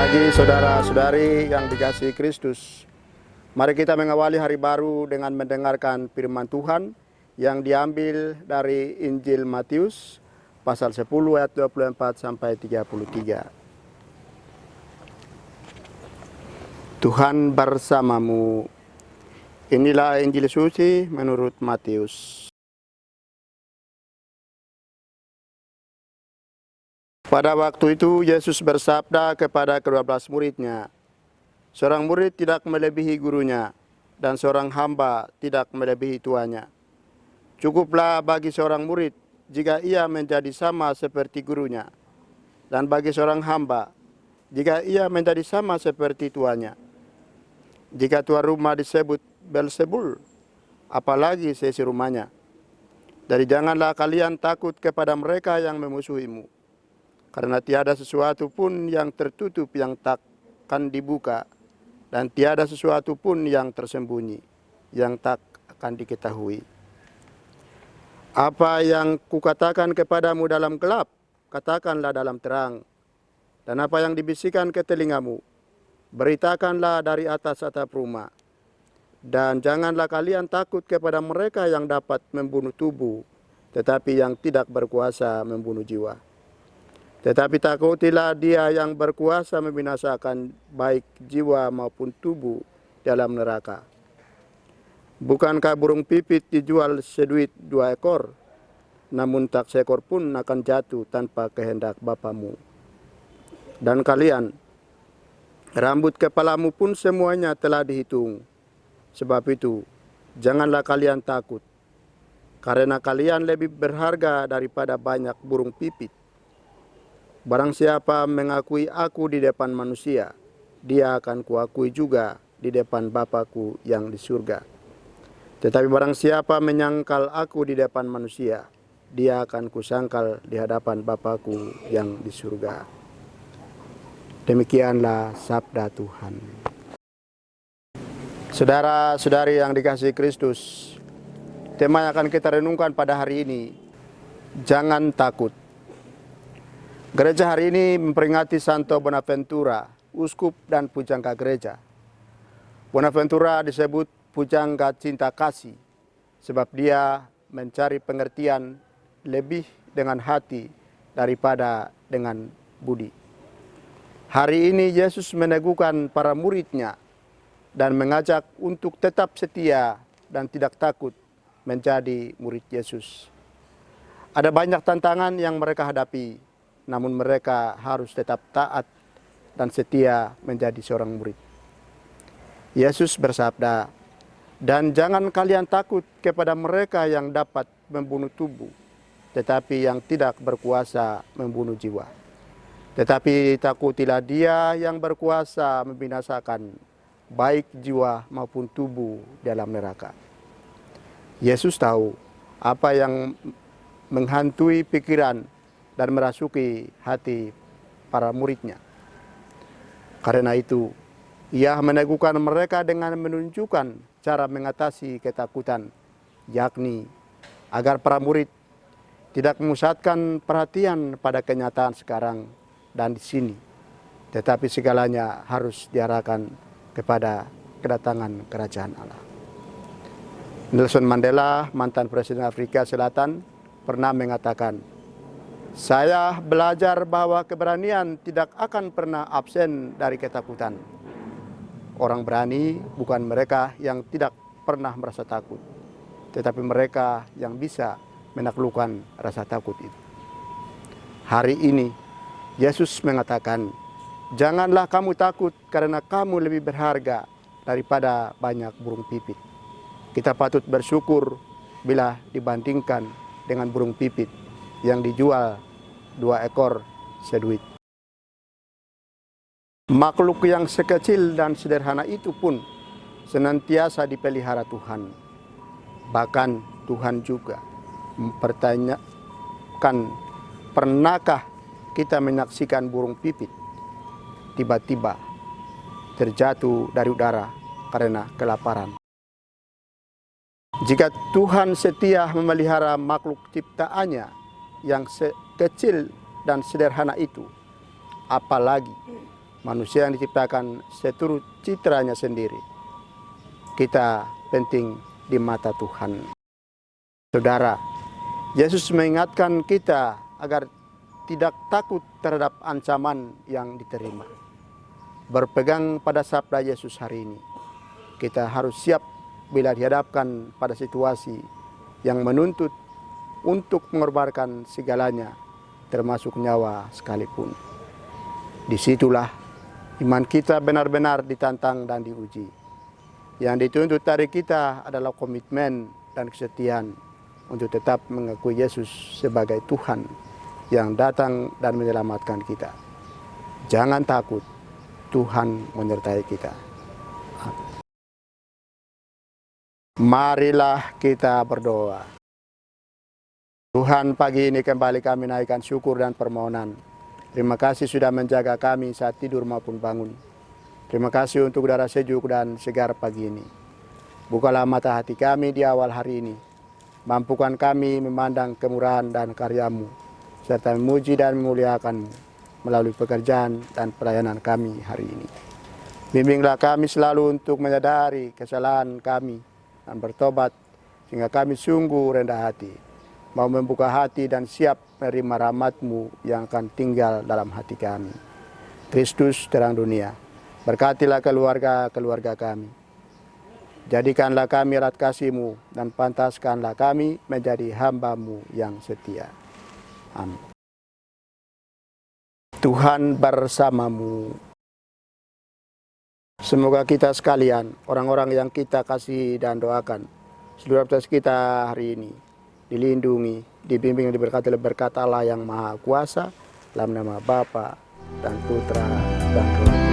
Pagi saudara-saudari yang dikasihi Kristus. Mari kita mengawali hari baru dengan mendengarkan firman Tuhan yang diambil dari Injil Matius pasal 10 ayat 24 sampai 33. Tuhan bersamamu. Inilah Injil suci menurut Matius. Pada waktu itu Yesus bersabda kepada ke-12 muridnya, "Seorang murid tidak melebihi gurunya, dan seorang hamba tidak melebihi tuannya. Cukuplah bagi seorang murid jika ia menjadi sama seperti gurunya, dan bagi seorang hamba jika ia menjadi sama seperti tuannya. Jika tuan rumah disebut Beelzebul, apalagi seisi rumahnya. Jadi janganlah kalian takut kepada mereka yang memusuhimu. Karena tiada sesuatu pun yang tertutup yang takkan dibuka, dan tiada sesuatu pun yang tersembunyi yang tak akan diketahui. Apa yang kukatakan kepadamu dalam gelap, katakanlah dalam terang. Dan apa yang dibisikkan ke telingamu, beritakanlah dari atas atap rumah. Dan janganlah kalian takut kepada mereka yang dapat membunuh tubuh, tetapi yang tidak berkuasa membunuh jiwa. Tetapi takutilah dia yang berkuasa membinasakan baik jiwa maupun tubuh dalam neraka. Bukankah burung pipit dijual seduit 2 ekor? Namun tak seekor pun akan jatuh tanpa kehendak Bapamu. Dan kalian, rambut kepalamu pun semuanya telah dihitung. Sebab itu, janganlah kalian takut, karena kalian lebih berharga daripada banyak burung pipit. Barang siapa mengakui aku di depan manusia, dia akan kuakui juga di depan Bapa-Ku yang di surga. Tetapi barang siapa menyangkal aku di depan manusia, dia akan kusangkal di hadapan Bapa-Ku yang di surga." Demikianlah sabda Tuhan. Saudara-saudari yang dikasihi Kristus, tema yang akan kita renungkan pada hari ini, jangan takut. Gereja hari ini memperingati Santo Bonaventura, uskup dan pujangga gereja. Bonaventura disebut pujangga cinta kasih, sebab dia mencari pengertian lebih dengan hati daripada dengan budi. Hari ini Yesus meneguhkan para muridnya dan mengajak untuk tetap setia dan tidak takut menjadi murid Yesus. Ada banyak tantangan yang mereka hadapi, namun mereka harus tetap taat dan setia menjadi seorang murid. Yesus bersabda, "Dan jangan kalian takut kepada mereka yang dapat membunuh tubuh, tetapi yang tidak berkuasa membunuh jiwa. Tetapi takutilah dia yang berkuasa membinasakan baik jiwa maupun tubuh dalam neraka." Yesus tahu apa yang menghantui pikiran dan merasuki hati para muridnya. Karena itu, ia meneguhkan mereka dengan menunjukkan cara mengatasi ketakutan, yakni agar para murid tidak memusatkan perhatian pada kenyataan sekarang dan di sini, tetapi segalanya harus diarahkan kepada kedatangan kerajaan Allah. Nelson Mandela, mantan Presiden Afrika Selatan, pernah mengatakan, "Saya belajar bahwa keberanian tidak akan pernah absen dari ketakutan. Orang berani bukan mereka yang tidak pernah merasa takut, tetapi mereka yang bisa menaklukkan rasa takut itu." Hari ini, Yesus mengatakan, "Janganlah kamu takut karena kamu lebih berharga daripada banyak burung pipit." Kita patut bersyukur bila dibandingkan dengan burung pipit yang dijual 2 ekor seduit. Makhluk yang sekecil dan sederhana itu pun senantiasa dipelihara Tuhan. Bahkan Tuhan juga mempertanyakan, pernahkah kita menyaksikan burung pipit tiba-tiba terjatuh dari udara karena kelaparan? Jika Tuhan setia memelihara makhluk ciptaannya yang kecil dan sederhana itu, apalagi manusia yang diciptakan seturut citranya sendiri. Kita penting di mata Tuhan. Saudara, Yesus mengingatkan kita agar tidak takut terhadap ancaman yang diterima. Berpegang pada sabda Yesus hari ini, kita harus siap bila dihadapkan pada situasi yang menuntut untuk mengorbankan segalanya, termasuk nyawa sekalipun. Disitulah iman kita benar-benar ditantang dan diuji. Yang dituntut dari kita adalah komitmen dan kesetiaan untuk tetap mengakui Yesus sebagai Tuhan yang datang dan menyelamatkan kita. Jangan takut, Tuhan menyertai kita. Marilah kita berdoa. Tuhan, pagi ini kembali kami naikkan syukur dan permohonan. Terima kasih sudah menjaga kami saat tidur maupun bangun. Terima kasih untuk udara sejuk dan segar pagi ini. Bukalah mata hati kami di awal hari ini. Mampukan kami memandang kemurahan dan karya-Mu, serta memuji dan memuliakan-Mu melalui pekerjaan dan pelayanan kami hari ini. Bimbinglah kami selalu untuk menyadari kesalahan kami dan bertobat, sehingga kami sungguh rendah hati, mau membuka hati dan siap menerima rahmat-Mu yang akan tinggal dalam hati kami. Kristus terang dunia, berkatilah keluarga-keluarga kami. Jadikanlah kami alat kasih-Mu dan pantaskanlah kami menjadi hamba-Mu yang setia. Amin. Tuhan bersamamu. Semoga kita sekalian, orang-orang yang kita kasih dan doakan, seluruh aktivitas kita hari ini dilindungi, dibimbing, diberkati oleh berkat Allah yang Maha Kuasa, dalam nama Bapa dan Putra dan Roh